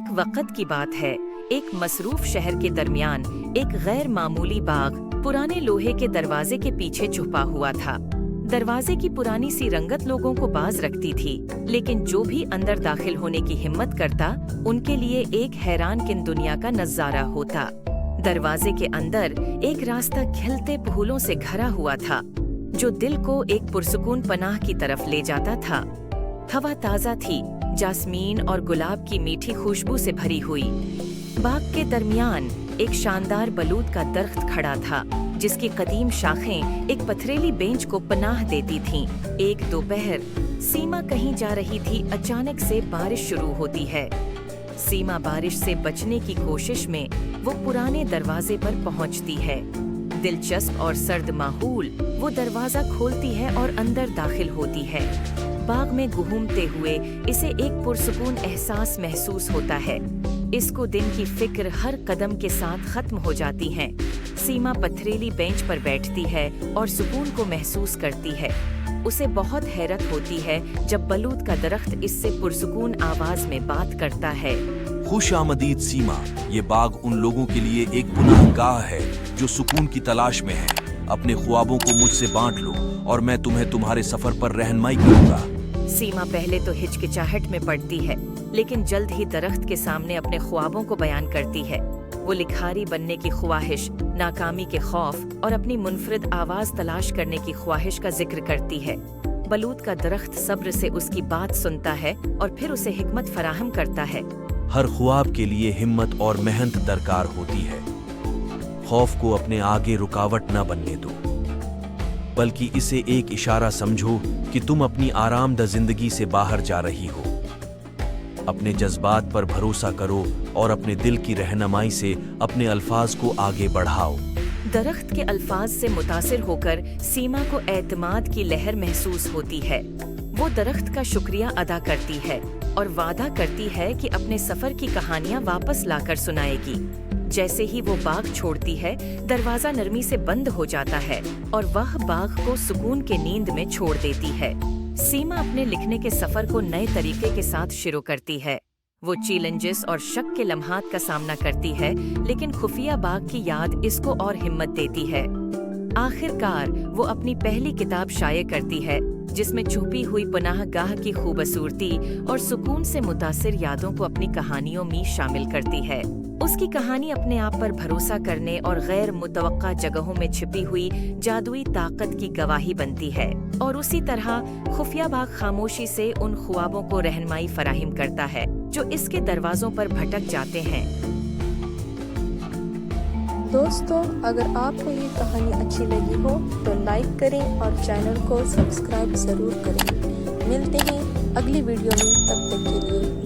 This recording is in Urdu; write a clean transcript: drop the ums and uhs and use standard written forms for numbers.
ایک وقت کی بات ہے، ایک مصروف شہر کے درمیان ایک غیر معمولی باغ پرانے لوہے کے دروازے کے پیچھے چھپا ہوا تھا۔ دروازے کی پرانی سی رنگت لوگوں کو باز رکھتی تھی، لیکن جو بھی اندر داخل ہونے کی ہمت کرتا ان کے لیے ایک حیران کن دنیا کا نظارہ ہوتا۔ دروازے کے اندر ایک راستہ کھلتے پھولوں سے بھرا ہوا تھا جو دل کو ایک پرسکون پناہ کی طرف لے جاتا تھا۔ ہوا تازہ تھی، جاسمین اور گلاب کی میٹھی خوشبو سے بھری ہوئی۔ باغ کے درمیان ایک شاندار بلوط کا درخت کھڑا تھا جس کی قدیم شاخیں ایک پتھریلی بینچ کو پناہ دیتی تھیں۔ ایک دوپہر سیما کہیں جا رہی تھی، اچانک سے بارش شروع ہوتی ہے۔ سیما بارش سے بچنے کی کوشش میں وہ پرانے دروازے پر پہنچتی ہے۔ دلچسپ اور سرد ماحول، وہ دروازہ کھولتی ہے اور اندر داخل ہوتی ہے۔ باغ میں گھومتے ہوئے اسے ایک پرسکون احساس محسوس ہوتا ہے۔ اس کو دن کی فکر ہر قدم کے ساتھ ختم ہو جاتی ہے۔ سیما پتھریلی بینچ پر بیٹھتی ہے اور سکون کو محسوس کرتی ہے۔ اسے بہت حیرت ہوتی ہے جب بلوط کا درخت اس سے پرسکون آواز میں بات کرتا ہے۔ خوش آمدید سیما، یہ باغ ان لوگوں کے لیے ایک گناہ گاہ ہے جو سکون کی تلاش میں ہیں۔ اپنے خوابوں کو مجھ سے بانٹ لو اور میں تمہیں تمہارے سفر پر رہنمائی کروں گا۔ سیما پہلے تو ہچکچاہٹ میں پڑتی ہے، لیکن جلد ہی درخت کے سامنے اپنے خوابوں کو بیان کرتی ہے۔ وہ لکھاری بننے کی خواہش، ناکامی کے خوف اور اپنی منفرد آواز تلاش کرنے کی خواہش کا ذکر کرتی ہے۔ بلوط کا درخت صبر سے اس کی بات سنتا ہے اور پھر اسے حکمت فراہم کرتا ہے۔ ہر خواب کے لیے ہمت اور محنت درکار ہوتی ہے۔ خوف کو اپنے آگے رکاوٹ نہ بننے دو، بلکہ اسے ایک اشارہ سمجھو کہ تم اپنی آرام دہ زندگی سے باہر جا رہی ہو۔ اپنے جذبات پر بھروسہ کرو اور اپنے دل کی رہنمائی سے اپنے الفاظ کو آگے بڑھاؤ۔ درخت کے الفاظ سے متاثر ہو کر سیما کو اعتماد کی لہر محسوس ہوتی ہے۔ وہ درخت کا شکریہ ادا کرتی ہے اور وعدہ کرتی ہے کہ اپنے سفر کی کہانیاں واپس لا کر سنائے گی۔ جیسے ہی وہ باغ چھوڑتی ہے، دروازہ نرمی سے بند ہو جاتا ہے اور وہ باغ کو سکون کے نیند میں چھوڑ دیتی ہے۔ سیما اپنے لکھنے کے سفر کو نئے طریقے کے ساتھ شروع کرتی ہے۔ وہ چیلنجز اور شک کے لمحات کا سامنا کرتی ہے، لیکن خفیہ باغ کی یاد اس کو اور ہمت دیتی ہے۔ آخر کار وہ اپنی پہلی کتاب شائع کرتی ہے جس میں چھپی ہوئی پناہ گاہ کی خوبصورتی اور سکون سے متاثر یادوں کو اپنی کہانیوں میں شامل کرتی ہے۔ اس کی کہانی اپنے آپ پر بھروسہ کرنے اور غیر متوقع جگہوں میں چھپی ہوئی جادوئی طاقت کی گواہی بنتی ہے، اور اسی طرح خفیہ باغ خاموشی سے ان خوابوں کو رہنمائی فراہم کرتا ہے جو اس کے دروازوں پر بھٹک جاتے ہیں۔ دوستو، اگر آپ کو یہ کہانی اچھی لگی ہو تو لائک کریں اور چینل کو سبسکرائب ضرور کریں۔ ملتے ہیں اگلی ویڈیو میں، تب تک کے لیے